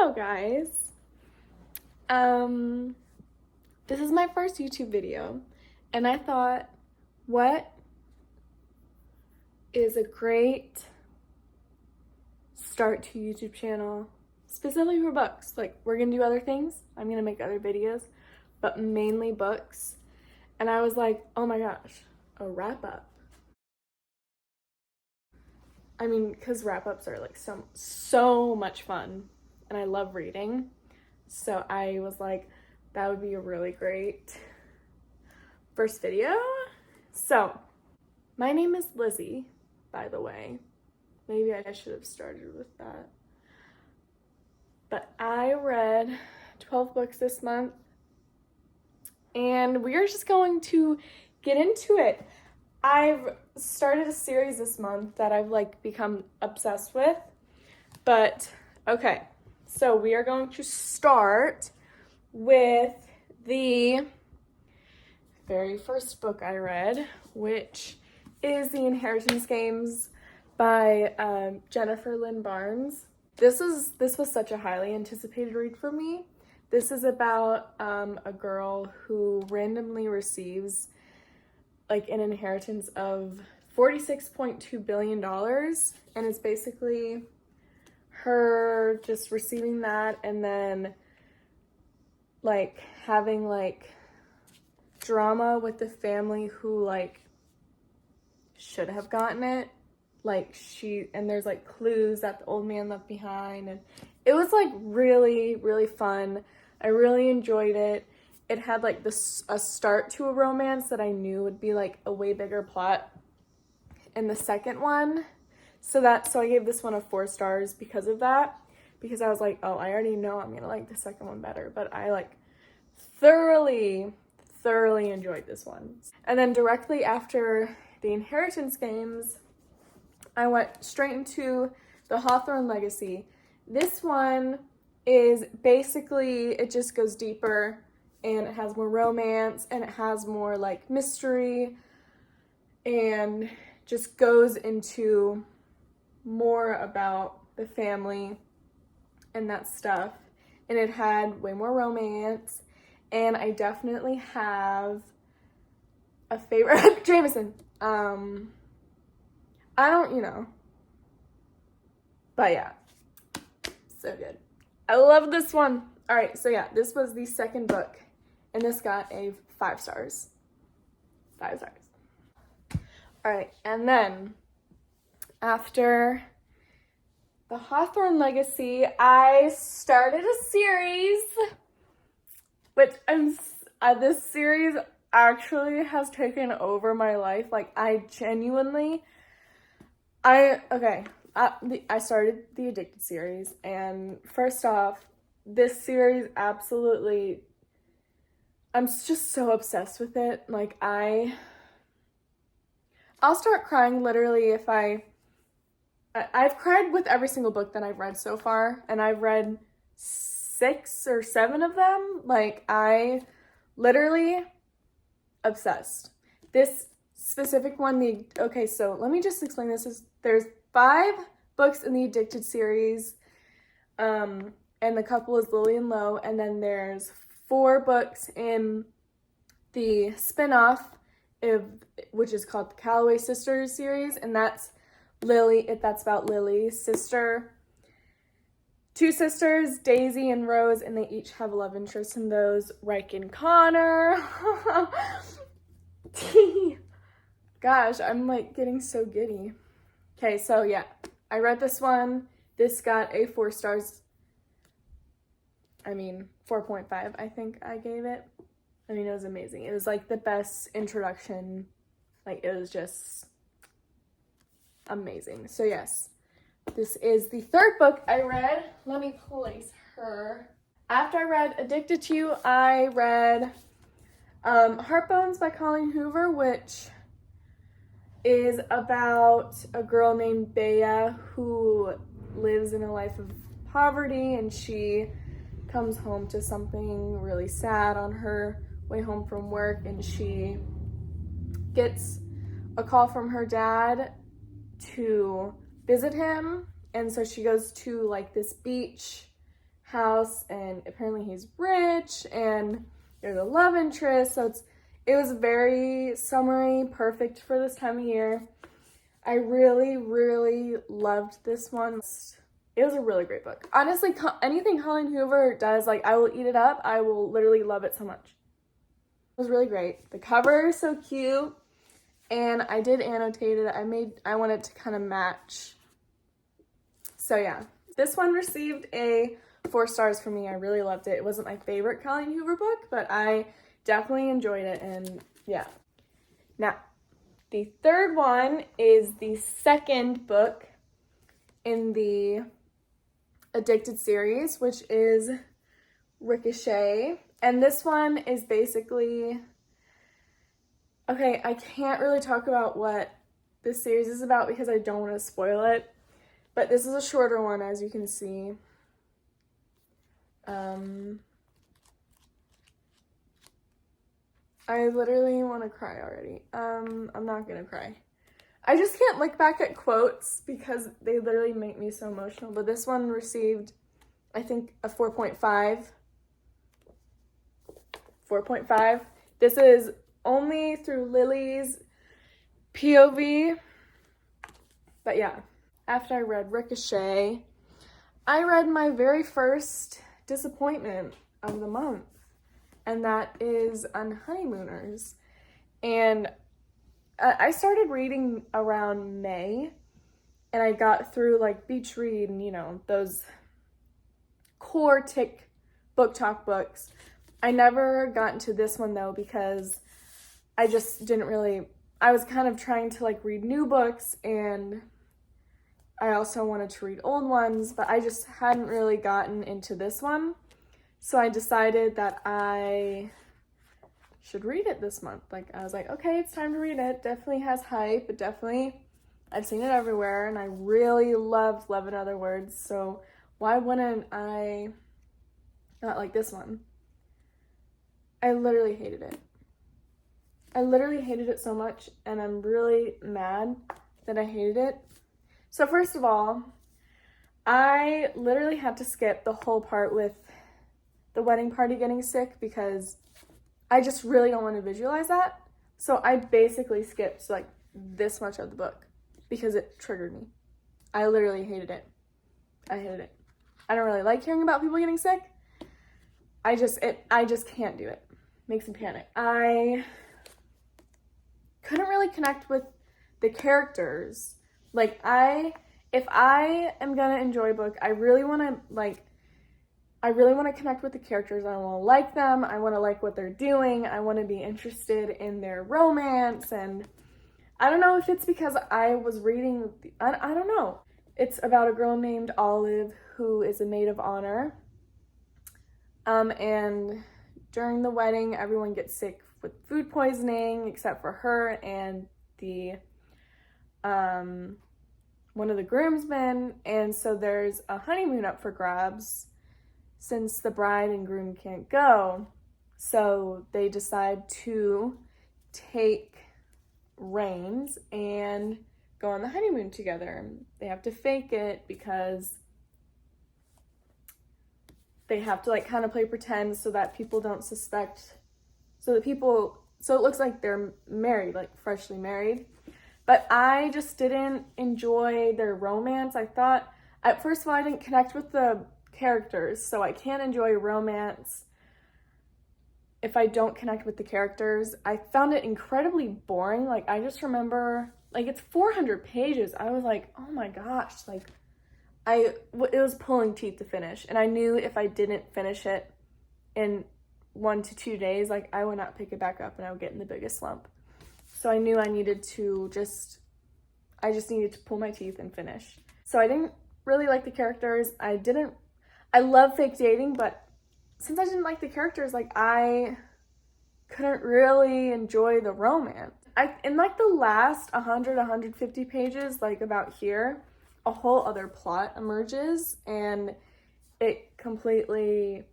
Hello guys. This is my first YouTube video and I thought, what is a great start to YouTube channel specifically for books? Like, we're gonna do other things, I'm gonna make other videos, but mainly books. And I was like, oh my gosh, a wrap up. I mean, because wrap-ups are like so much fun and I love reading. So I was like, that would be a really great first video. So my name is Lizzy, by the way. Maybe I should have started with that. But I read 12 books this month and we are just going to get into it. I've started a series this month that I've like become obsessed with, but okay, so we are going to start with the very first book I read, which is The Inheritance Games by Jennifer Lynn Barnes. This was such a highly anticipated read for me. This is about a girl who randomly receives like an inheritance of $46.2 billion, and it's basically her just receiving that and then like having like drama with the family who like should have gotten it. Like and there's like clues that the old man left behind, and it was like really fun. I really enjoyed it. It had like a start to a romance that I knew would be like a way bigger plot in the second one. So I gave this one a 4 stars because of that. Because I was like, oh, I already know I'm gonna like the second one better. But I like thoroughly enjoyed this one. And then directly after The Inheritance Games, I went straight into the Hawthorne Legacy. This one is basically, it just goes deeper. And it has more romance, and it has more like mystery, and just goes into more about the family and that stuff. And it had way more romance, and I definitely have a favorite. Jameson. I don't, but yeah, so good. I love this one. All right, so yeah, this was the second book. And this got a 5 stars. 5 stars. All right, and then after the Hawthorne Legacy, I started a series, which this series actually has taken over my life. Like, I started the Addicted series, and first off, this series absolutely, I'm just so obsessed with it. Like, I'll start crying literally if I've cried with every single book that I've read so far, and I've read 6 or 7 of them. Like, I literally obsessed. This specific one, okay, so let me just explain this. There's 5 books in the Addicted series, and the couple is Lily and Lo, and then there's 4 books in the spin-off, which is called the Calloway Sisters series, and that's about Lily's sister. 2 sisters, Daisy and Rose, and they each have a love interest in those, Reich and Connor. Gosh, I'm like getting so giddy. Okay, so yeah, I read this one. This got a 4 stars. 4.5, I think I gave it. It was amazing. It was like the best introduction. Like, it was just amazing. So yes, this is the 3rd book I read. Let me place her. After I read Addicted to You, I read Heartbones by Colleen Hoover, which is about a girl named Bea who lives in a life of poverty, and she comes home to something really sad on her way home from work, and she gets a call from her dad to visit him, and so she goes to like this beach house, and apparently he's rich, and there's a love interest, so it was very summery, perfect for this time of year. I really, really loved this one. It was a really great book. Honestly, anything Colleen Hoover does, like, I will eat it up. I will literally love it so much. It was really great. The cover is so cute, and I did annotate it. I wanted to kind of match. So yeah, this one received a 4 stars from me. I really loved it. It wasn't my favorite Colleen Hoover book, but I definitely enjoyed it, and yeah. Now, the third one is the second book in the Addicted series, which is Ricochet. And this one is basically, okay, I can't really talk about what this series is about because I don't want to spoil it, but this is a shorter one, as you can see. I literally want to cry already. I'm not gonna cry. I just can't look back at quotes because they literally make me so emotional. But this one received, I think, a 4.5. 4.5. This is only through Lily's POV. But yeah, after I read Ricochet, I read my very first disappointment of the month, and that is Honeymooners. And I started reading around May, and I got through like Beach Read and, you know, those core Tick Book Talk books. I never got into this one though because I just didn't really, I was kind of trying to like read new books, and I also wanted to read old ones, but I just hadn't really gotten into this one. So I decided that I should read it this month. Like, I was like, okay, it's time to read it. Definitely has hype, but definitely, I've seen it everywhere, and I really loved Love in Other Words, so why wouldn't I not like this one? I literally hated it. I literally hated it so much, and I'm really mad that I hated it. So first of all, I literally had to skip the whole part with the wedding party getting sick because I just really don't want to visualize that. So I basically skipped like this much of the book because it triggered me. I literally hated it. I hated it. I don't really like hearing about people getting sick. I just can't do it. Makes me panic. I couldn't really connect with the characters. Like, if I am gonna enjoy a book, I really want to connect with the characters. I want to like them. I want to like what they're doing. I want to be interested in their romance. And I don't know if it's because I was reading, I don't know. It's about a girl named Olive who is a maid of honor. And during the wedding, everyone gets sick with food poisoning except for her and the one of the groomsmen. And so there's a honeymoon up for grabs since the bride and groom can't go. So they decide to take reins and go on the honeymoon together. They have to fake it because they have to like kind of play pretend so that people don't suspect, so it looks like they're married, like freshly married. But I just didn't enjoy their romance. I thought, first of all, I didn't connect with the characters, so I can't enjoy romance if I don't connect with the characters. I found it incredibly boring. Like, I just remember, like, it's 400 pages. I was like, oh my gosh, like, it was pulling teeth to finish, and I knew if I didn't finish it in 1 to 2 days, like, I would not pick it back up and I would get in the biggest slump. So I knew I needed to I just needed to pull my teeth and finish. So I didn't really like the characters. I love fake dating, but since I didn't like the characters, like, I couldn't really enjoy the romance. In like the last 150 pages, like about here, a whole other plot emerges, and it completely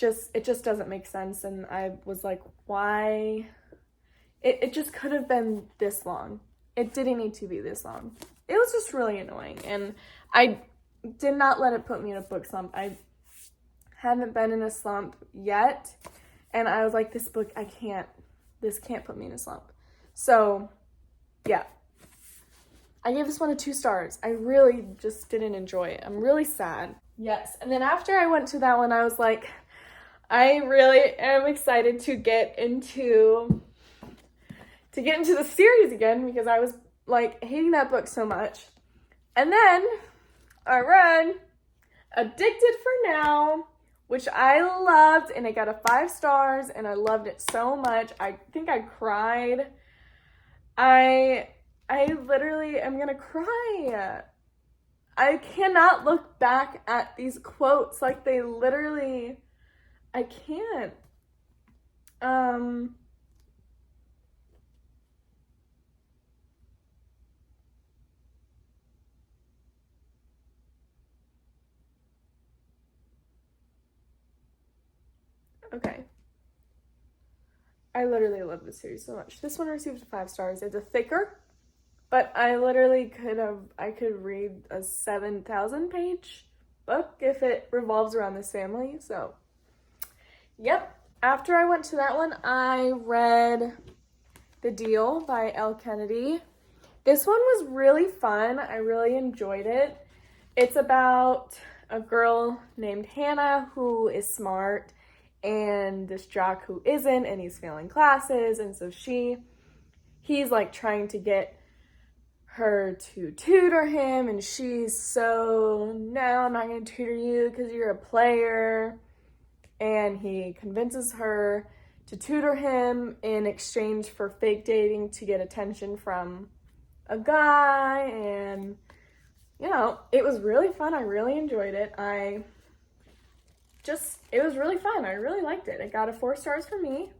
it just doesn't make sense. And I was like, why? It just could have been this long. It didn't need to be this long. It was just really annoying, and I did not let it put me in a book slump. I haven't been in a slump yet. And I was like, this can't put me in a slump. So, yeah. I gave this one 2 stars. I really just didn't enjoy it. I'm really sad. Yes. And then after I went to that one, I was like, I really am excited to get into the series again because I was like hating that book so much. And then I read Addicted for Now, which I loved, and it got a 5 stars, and I loved it so much. I think I cried. I literally am gonna cry. I cannot look back at these quotes like they literally, I can't. Okay. I literally love this series so much. This one received 5 stars. It's a thicker, but I could read a 7,000 page book if it revolves around this family. So, yep. After I went to that one, I read The Deal by Elle Kennedy. This one was really fun. I really enjoyed it. It's about a girl named Hannah who is smart and this jock who isn't, and he's failing classes, and so he's like trying to get her to tutor him, and she's so, no, I'm not gonna tutor you because you're a player. And he convinces her to tutor him in exchange for fake dating to get attention from a guy, and it was really fun. I really enjoyed it. It was really fun. I really liked it. It got a 4 stars for me.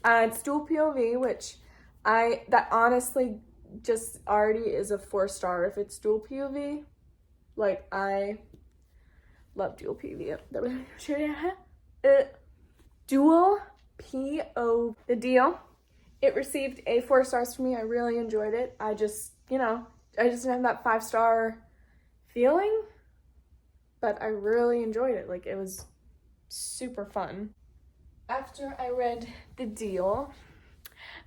It's dual POV, which that honestly just already is a 4 star if it's dual POV. Like, I love dual POV. Dual POV. The Deal. It received a 4 stars for me. I really enjoyed it. I just didn't have that 5 star feeling, but I really enjoyed it. Like, it was super fun. After I read The Deal,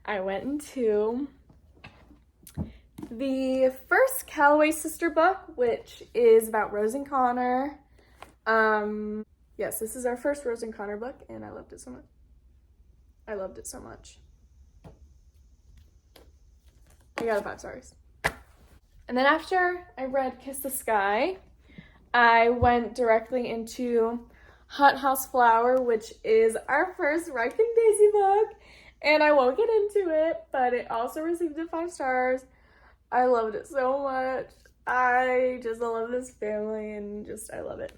I went into the first Calloway sister book, which is about Rose and Connor. Yes, this is our first Rose and Connor book, and I loved it so much. I loved it so much. I got a 5 stars. And then after I read Kiss the Sky, I went directly into Hot House Flower, which is our first Reich and Daisy book, and I won't get into it, but it also received a 5 stars. I loved it so much. I just love this family, and I love it.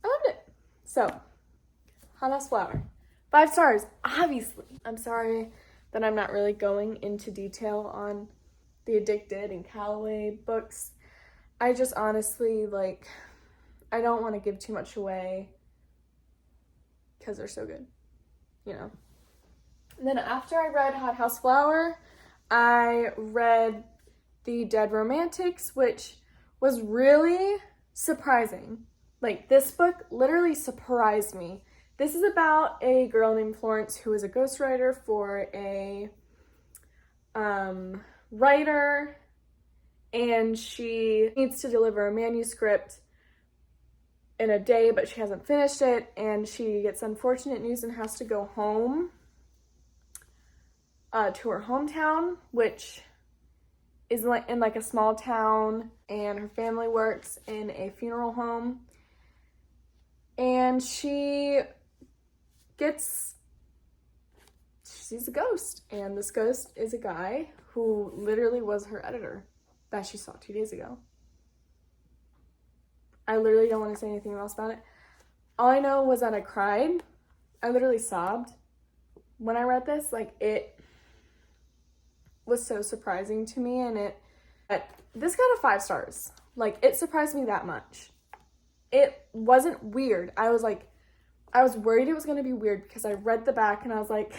I loved it. So, Hot House Flower, 5 stars, obviously. I'm sorry that I'm not really going into detail on the Addicted and Calloway books. I just honestly, I don't want to give too much away because they're so good, And then after I read Hot House Flower, I read The Dead Romantics, which was really surprising. This book literally surprised me. This is about a girl named Florence who is a ghostwriter for a writer, and she needs to deliver a manuscript in a day, but she hasn't finished it, and she gets unfortunate news and has to go home to her hometown, which is in a small town, and her family works in a funeral home, and she sees a ghost, and this ghost is a guy who literally was her editor that she saw 2 days ago. I literally don't want to say anything else about it. All I know was that I cried. I literally sobbed when I read this. It was so surprising to me, and this got a 5 stars. It surprised me that much. It wasn't weird. I was worried it was going to be weird because I read the back and I was like,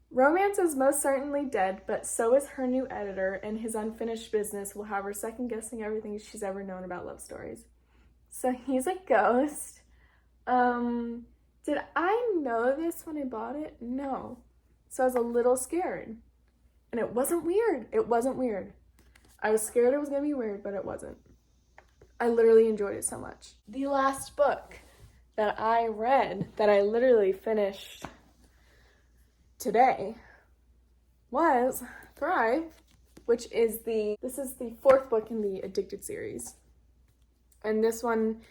romance is most certainly dead, but so is her new editor, and his unfinished business will have her second-guessing everything she's ever known about love stories. So he's a ghost. Did I know this when I bought it? No. So I was a little scared. And it wasn't weird. It wasn't weird. I was scared it was gonna be weird, but it wasn't. I literally enjoyed it so much. The last book that I read, that I literally finished today, was Thrive, which is this is the 4th book in the Addicted series. And this one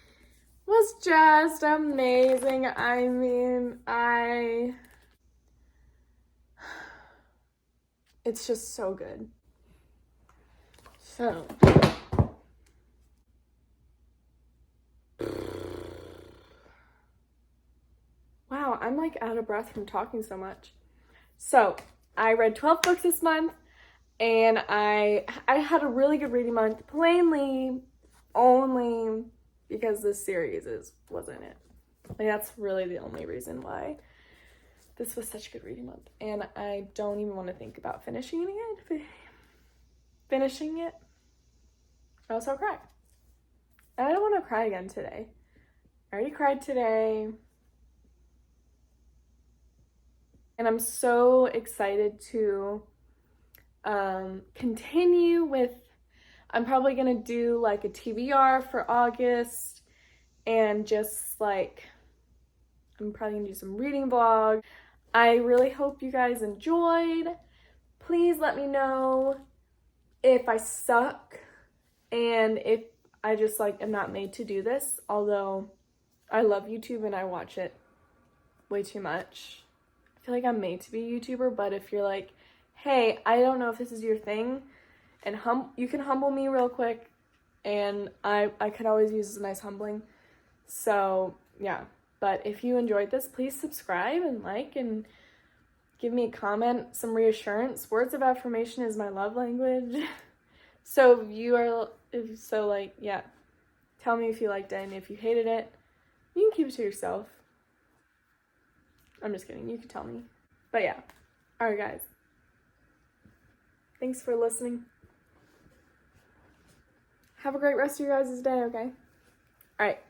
was just amazing. I mean, it's just so good. So, wow, I'm like out of breath from talking so much. So, I read 12 books this month, and I had a really good reading month, plainly only because this series wasn't it. Like, that's really the only reason why this was such a good reading month. And I don't even want to think about finishing it. Or else I'll cry. And I don't want to cry again today. I already cried today. And I'm so excited to continue with, I'm probably going to do like a TBR for August, and just like, I'm probably going to do some reading vlog. I really hope you guys enjoyed. Please let me know if I suck and if I just like am not made to do this, although I love YouTube and I watch it way too much. I feel like I'm made to be a YouTuber, but if you're like, hey, I don't know if this is your thing, and you can humble me real quick, and I could always use a nice humbling. So yeah, but if you enjoyed this, please subscribe and like and give me a comment, some reassurance. Words of affirmation is my love language. So tell me if you liked it, and if you hated it, you can keep it to yourself. I'm just kidding, you can tell me. But yeah, alright guys. Thanks for listening. Have a great rest of your guys' day, okay? Alright.